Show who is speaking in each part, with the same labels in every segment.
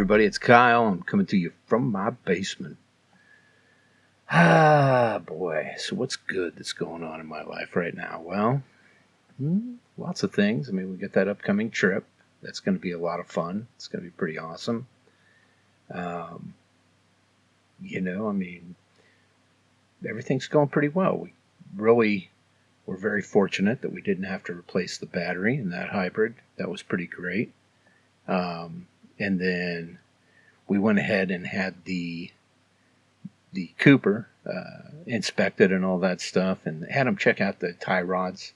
Speaker 1: everybody, it's Kyle. I'm coming to you from my basement. Ah, boy. So what's good that's going on in my life right now? Well, lots of things. I mean, we got that upcoming trip. That's going to be a lot of fun. It's going to be pretty awesome. Um, I mean, everything's going pretty well. We really were very fortunate that we didn't have to replace the battery in that hybrid. That was pretty great. And then we went ahead and had the Cooper inspected and all that stuff, and had them check out the tie rods.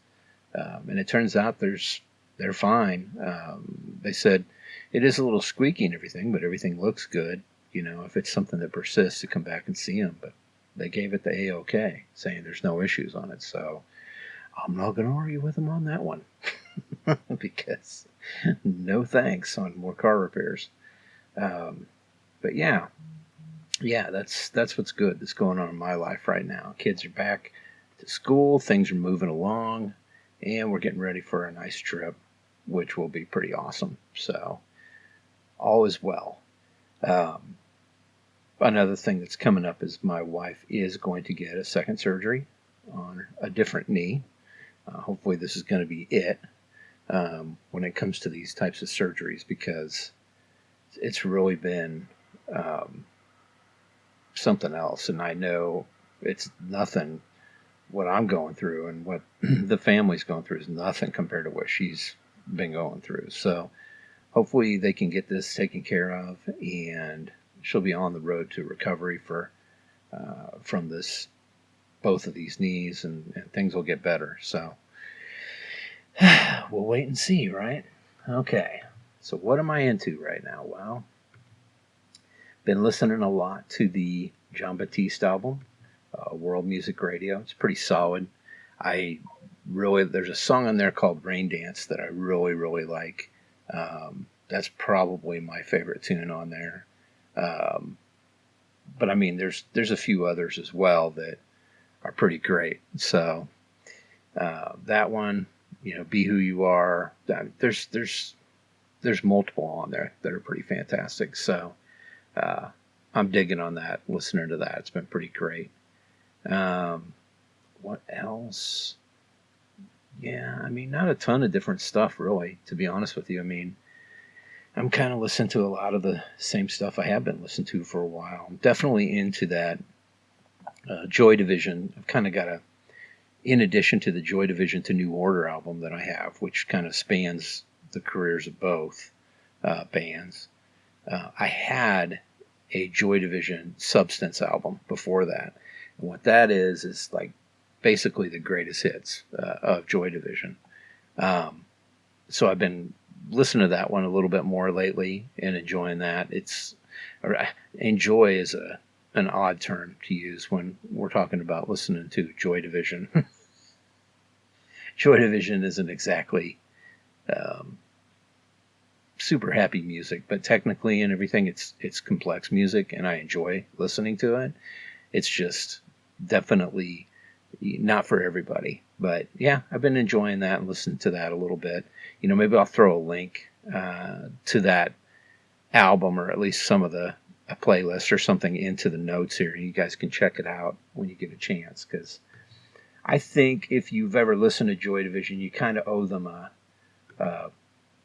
Speaker 1: And it turns out they're fine. They said it is a little squeaky and everything, but everything looks good. If it's something that persists, to come back and see them. But they gave it the A-OK, saying there's no issues on it. So I'm not going to argue with them on that one because no thanks on more car repairs. But yeah, that's what's good that's going on in my life right now. Kids are back to school, things are moving along, and we're getting ready for a nice trip, which will be pretty awesome. So all is well. Another thing that's coming up is my wife is going to get a second surgery on a different knee. Hopefully this is going to be it when it comes to these types of surgeries, because it's really been something else. And I know it's nothing. What I'm going through and what the family's going through is nothing compared to what she's been going through. So hopefully they can get this taken care of, and she'll be on the road to recovery from both of these knees, and things will get better. So we'll wait and see, right? Okay. So what am I into right now? Well, been listening a lot to the Jon Batiste album, World Music Radio. It's pretty solid. There's a song on there called Rain Dance that I really, really like. That's probably my favorite tune on there. But I mean, there's a few others as well that are pretty great. So that one, Be Who You Are. There's multiple on there that are pretty fantastic. So I'm digging on that, listening to that. It's been pretty great. What else? Yeah, I mean, not a ton of different stuff, really, to be honest with you. I mean, I'm kind of listening to a lot of the same stuff I have been listening to for a while. I'm definitely into that Joy Division. I've kind of got in addition to the Joy Division to New Order album that I have, which kind of spans the careers of both bands, I had a Joy Division Substance album before that. And what that is like basically the greatest hits of Joy Division. So I've been listening to that one a little bit more lately and enjoying that. Enjoy is an odd term to use when we're talking about listening to Joy Division. Joy Division isn't exactly super happy music, but technically and everything, it's complex music, and I enjoy listening to it. It's just definitely not for everybody. But yeah, I've been enjoying that and listening to that a little bit. Maybe I'll throw a link to that album, or at least some of a playlist or something, into the notes here. You guys can check it out when you get a chance, because I think if you've ever listened to Joy Division, you kind of owe them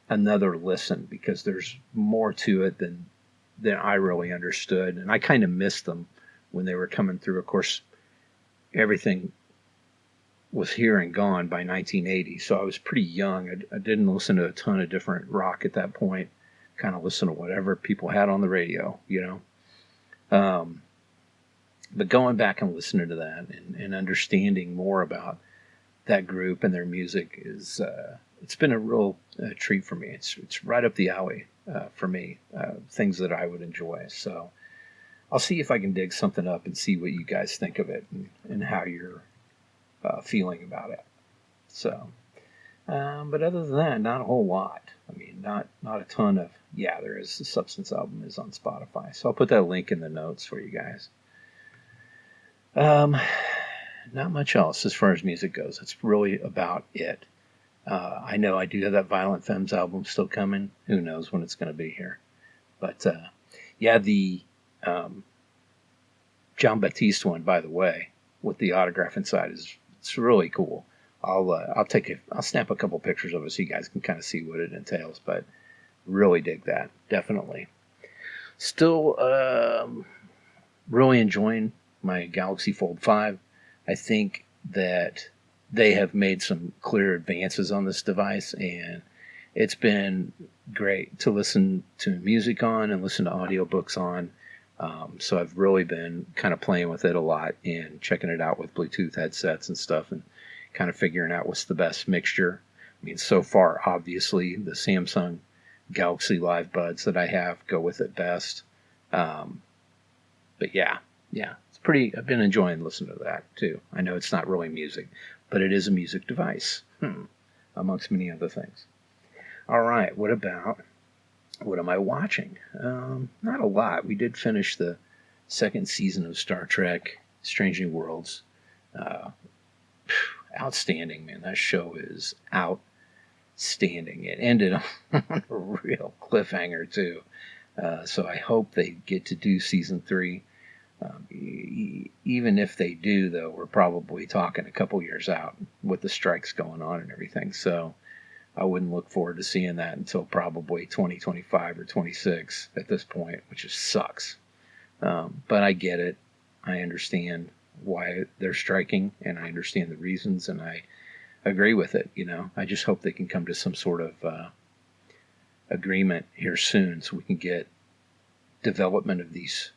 Speaker 1: another listen, because there's more to it than I really understood, and I kind of missed them when they were coming through. Of course, everything was here and gone by 1980, so I was pretty young. I didn't listen to a ton of different rock at that point. Kind of listen to whatever people had on the radio, But going back and listening to that and understanding more about that group and their music it's been a real treat for me. It's right up the alley for me, things that I would enjoy. So I'll see if I can dig something up and see what you guys think of it and how you're feeling about it. So, but other than that, not a whole lot. I mean, not a ton of. Yeah, there is. The Substance album is on Spotify, so I'll put that link in the notes for you guys. Not much else as far as music goes. That's really about it. I know I do have that Violent Femmes album still coming. Who knows when it's going to be here. But Yeah, the um, John Baptiste one, by the way, with the autograph inside it's really cool. I'll snap a couple pictures of it so you guys can kind of see what it entails. But really dig that, definitely. Still, really enjoying my Galaxy Fold 5. I think that they have made some clear advances on this device, and it's been great to listen to music on and listen to audiobooks on. So I've really been kind of playing with it a lot and checking it out with Bluetooth headsets and stuff, and kind of figuring out what's the best mixture. I mean, so far, obviously, the Samsung Galaxy Live Buds that I have go with it best. Um, but yeah, it's pretty. I've been enjoying listening to that too. I know it's not really music, but it is a music device, amongst many other things. All right, what am I watching? Not a lot. We did finish the second season of Star Trek: Strange New Worlds. Uh, Outstanding, man. That show is outstanding. It ended on a real cliffhanger too. So I hope they get to do season 3. Even if they do, though, we're probably talking a couple years out with the strikes going on and everything. So I wouldn't look forward to seeing that until probably 2025 or 26 at this point, which just sucks. But I get it. I understand why they're striking, and I understand the reasons, and I agree with it. I just hope they can come to some sort of agreement here soon, so we can get development of these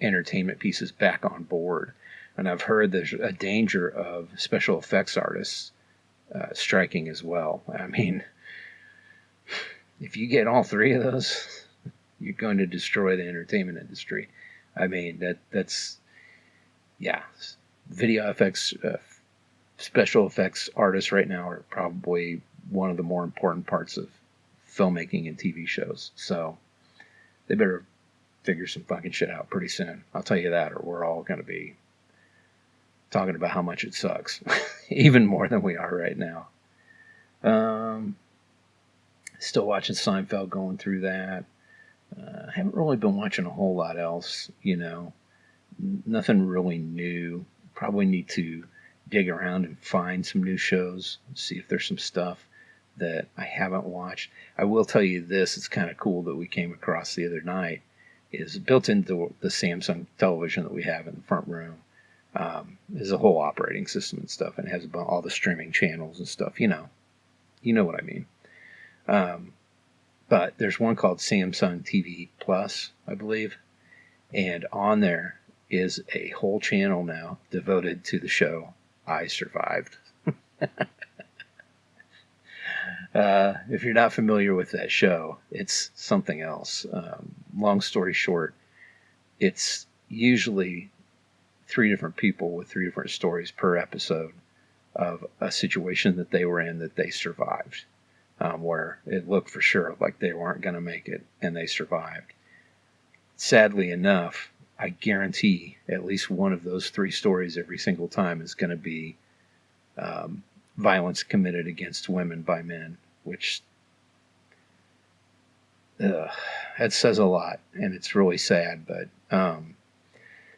Speaker 1: entertainment pieces back on board. And I've heard there's a danger of special effects artists striking as well. I mean, if you get all 3 of those, you're going to destroy the entertainment industry. I mean, that's yeah. Video effects, special effects artists right now are probably one of the more important parts of filmmaking and TV shows. So they better figure some fucking shit out pretty soon. I'll tell you that, or we're all going to be talking about how much it sucks, even more than we are right now. Still watching Seinfeld, going through that. I haven't really been watching a whole lot else, nothing really new. Probably need to dig around and find some new shows, see if there's some stuff that I haven't watched. I will tell you this, it's kind of cool that we came across the other night, is built into the Samsung television that we have in the front room. Is a whole operating system and stuff, and it has all the streaming channels and stuff. You know what I mean. But there's one called Samsung TV Plus, I believe, and on there is a whole channel now devoted to the show I Survived. If you're not familiar with that show, it's something else. Long story short, it's usually 3 different people with 3 different stories per episode of a situation that they were in that they survived, where it looked for sure like they weren't going to make it, and they survived. Sadly enough, I guarantee at least one of those 3 stories every single time is going to be violence committed against women by men, which that says a lot, and it's really sad. But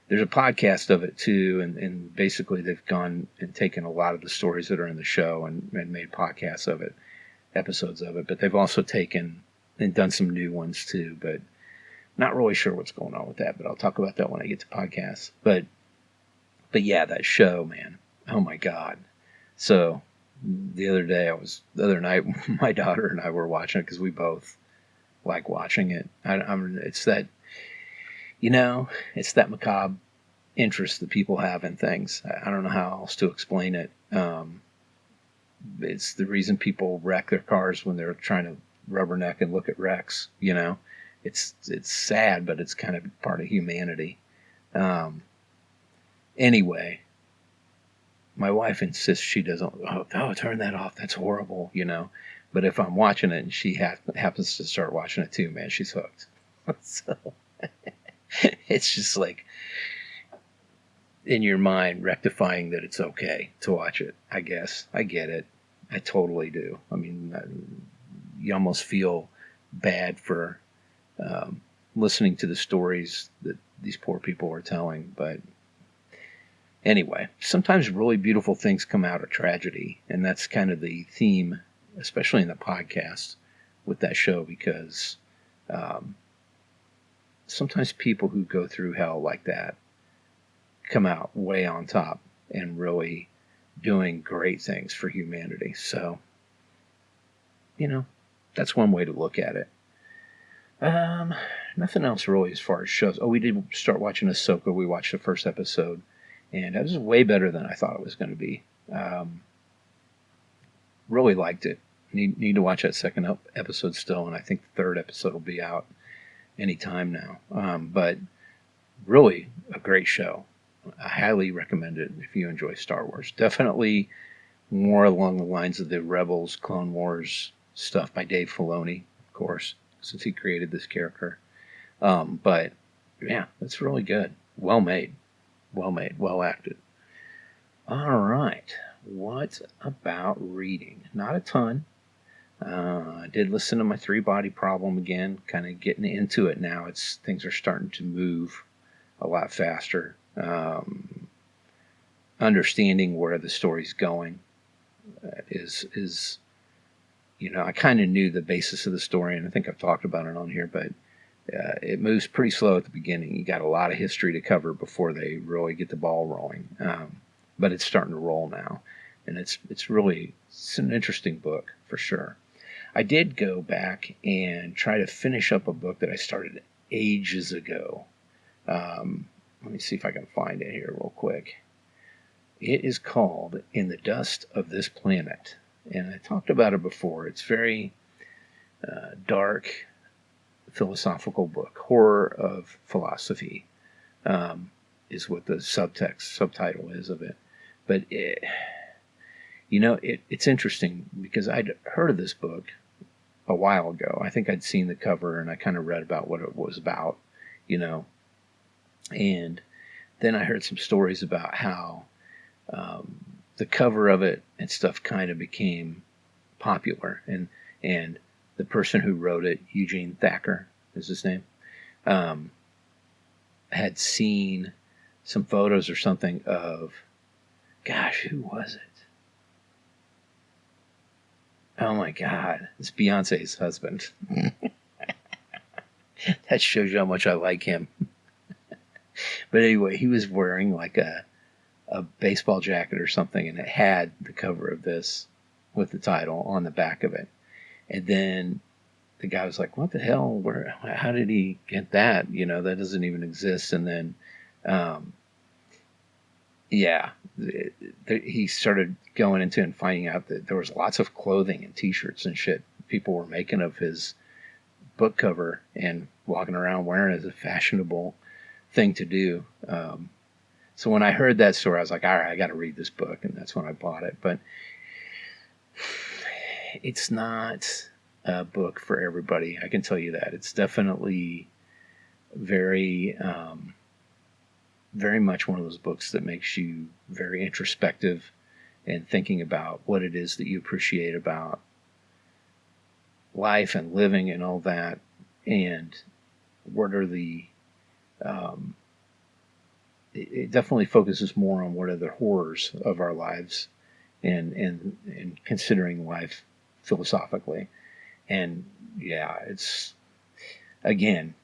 Speaker 1: there's a podcast of it too, and basically they've gone and taken a lot of the stories that are in the show and made podcasts of it, episodes of it. But they've also taken and done some new ones too. But not really sure what's going on with that. But I'll talk about that when I get to podcasts. But yeah, that show, man. Oh my God. So the other night, my daughter and I were watching it because we both like watching it. It's that, it's that macabre interest that people have in things. I don't know how else to explain it. It's the reason people wreck their cars when they're trying to rubberneck and look at wrecks. It's sad, but it's kind of part of humanity. Anyway, my wife insists she doesn't. Oh, turn that off. That's horrible, But if I'm watching it and she happens to start watching it too, man, she's hooked. So it's just like in your mind rectifying that it's okay to watch it. I guess I get it. I totally do. I mean, you almost feel bad for listening to the stories that these poor people were telling. But anyway, sometimes really beautiful things come out of tragedy, and that's kind of the theme, especially in the podcast with that show, because um, sometimes people who go through hell like that come out way on top and really doing great things for humanity. So, that's one way to look at it. Nothing else really as far as shows. Oh, we did start watching Ahsoka. We watched the first episode, and it was way better than I thought it was going to be. Really liked it. Need to watch that second episode still, and I think the third episode will be out any time now. But really a great show. I highly recommend it if you enjoy Star Wars. Definitely more along the lines of the Rebels, Clone Wars stuff by Dave Filoni, of course, since he created this character. But yeah, it's really good. Well made, well acted. All right. What about reading? Not a ton. I did listen to my Three Body Problem again, kind of getting into it now. Things are starting to move a lot faster. Understanding where the story's going is I kind of knew the basis of the story, and I think I've talked about it on here, but it moves pretty slow at the beginning. You got a lot of history to cover before they really get the ball rolling, but it's starting to roll now, and it's an interesting book for sure. I did go back and try to finish up a book that I started ages ago. Let me see if I can find it here real quick. It is called In the Dust of This Planet. And I talked about it before. It's very dark, philosophical book. Horror of Philosophy is what the subtitle is of it. But it's interesting because I'd heard of this book a while ago. I think I'd seen the cover and I kind of read about what it was about, And then I heard some stories about how the cover of it and stuff kind of became popular, and the person who wrote it, Eugene Thacker is his name, had seen some photos or something of, gosh, who was it? Oh my God, it's Beyonce's husband. That shows you how much I like him. But anyway, he was wearing like a baseball jacket or something, and it had the cover of this with the title on the back of it. And then the guy was like, "What the hell? How did he get that? That doesn't even exist." And then, he started going into and finding out that there was lots of clothing and T-shirts and shit people were making of his book cover and walking around wearing it as a fashionable thing to do. So when I heard that story, I was like, all right, I got to read this book. And that's when I bought it. But it's not a book for everybody. I can tell you that. It's definitely very, very much one of those books that makes you very introspective and thinking about what it is that you appreciate about life and living and all that. And what are the... it definitely focuses more on what are the horrors of our lives and considering life philosophically. And yeah, it's, again,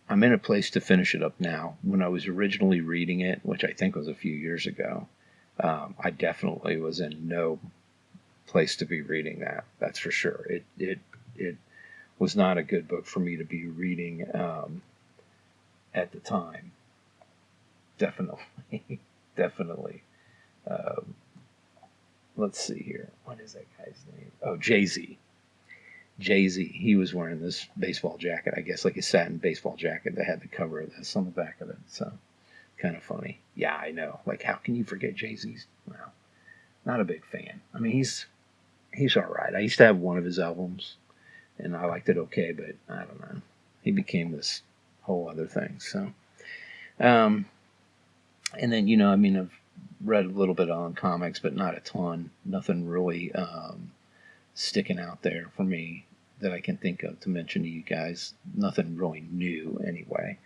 Speaker 1: I'm in a place to finish it up now. When I was originally reading it, which I think was a few years ago, I definitely was in no place to be reading that. That's for sure. It was not a good book for me to be reading at the time. Definitely. Definitely. Let's see here. What is that guy's name? Oh, Jay-Z. Jay-Z. He was wearing this baseball jacket, I guess, like a satin baseball jacket that had the cover of this on the back of it. So, kind of funny. Yeah, I know. Like, how can you forget Jay-Z's? Well, not a big fan. I mean, he's all right. I used to have one of his albums, and I liked it okay, but I don't know. He became this whole other thing. So, and then, I've read a little bit on comics, but not a ton. Nothing really sticking out there for me that I can think of to mention to you guys. Nothing really new, anyway,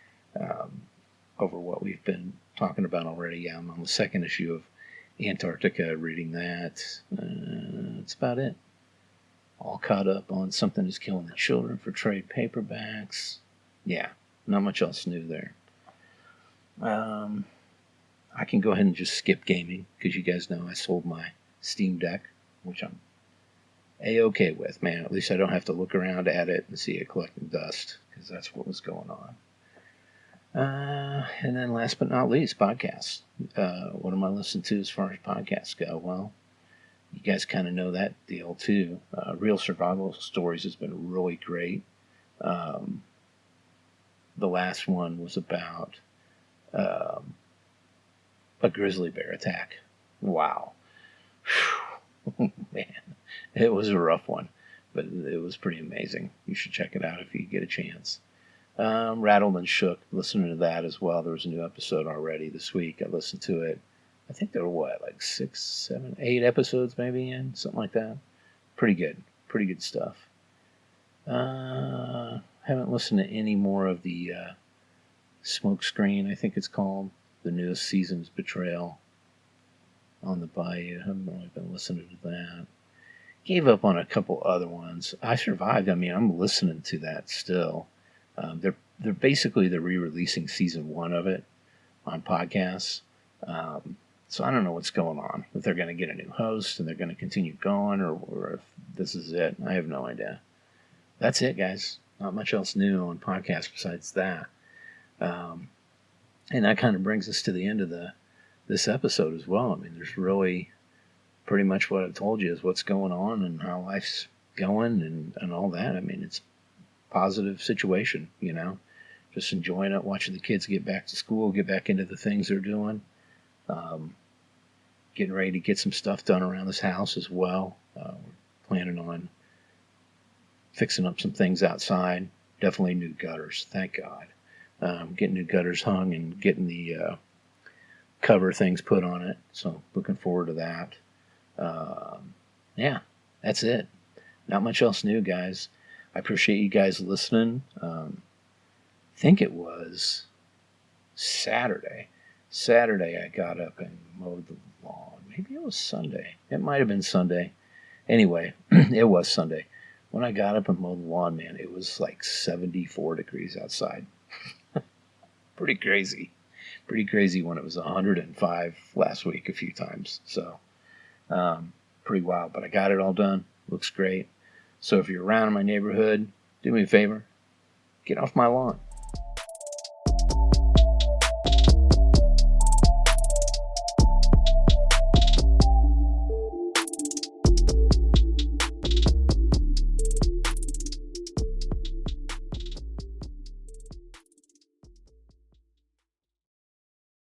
Speaker 1: over what we've been talking about already. Yeah, I'm on the second issue of Antarctica, reading that. That's about it. All caught up on Something is Killing the Children for trade paperbacks. Yeah, not much else new there. I can go ahead and just skip gaming, because you guys know I sold my Steam Deck, which I'm A-okay with, man. At least I don't have to look around at it and see it collecting dust, because that's what was going on. And then last but not least, podcasts. What am I listening to as far as podcasts go? Well, you guys kind of know that deal too. Real Survival Stories has been really great. The last one was about a grizzly bear attack. Wow. Man, it was a rough one, but it was pretty amazing. You should check it out if you get a chance. Rattled and Shook, listening to that as well. There was a new episode already this week. I listened to it. I think there were like 6, 7, 8 episodes maybe in, something like that. Pretty good stuff. Haven't listened to any more of the Smokescreen, I think it's called. The newest season's Betrayal on the Bayou. I haven't really been listening to that. Gave up on a couple other ones. I Survived. I mean, I'm listening to that still. They're basically re-releasing season 1 of it on podcasts. So I don't know what's going on. If they're going to get a new host and they're going to continue going, or if this is it. I have no idea. That's it, guys. Not much else new on podcasts besides that. And that kind of brings us to the end of this episode as well. I mean, there's really pretty much what I've told you is what's going on and how life's going and all that. I mean, it's a positive situation, just enjoying it, watching the kids get back to school, get back into the things they're doing. Getting ready to get some stuff done around this house as well. We're planning on fixing up some things outside. Definitely new gutters, thank God. Getting new gutters hung and getting the cover things put on it. So looking forward to that. Yeah, that's it. Not much else new, guys. I appreciate you guys listening. I think it was Saturday. Saturday I got up and mowed the lawn. Maybe it was Sunday. It might have been Sunday. Anyway, it was Sunday. When I got up and mowed the lawn, man, it was like 74 degrees outside. Pretty crazy. Pretty crazy when it was 105 last week a few times. So, pretty wild. But I got it all done. Looks great. So if you're around in my neighborhood, do me a favor. Get off my lawn.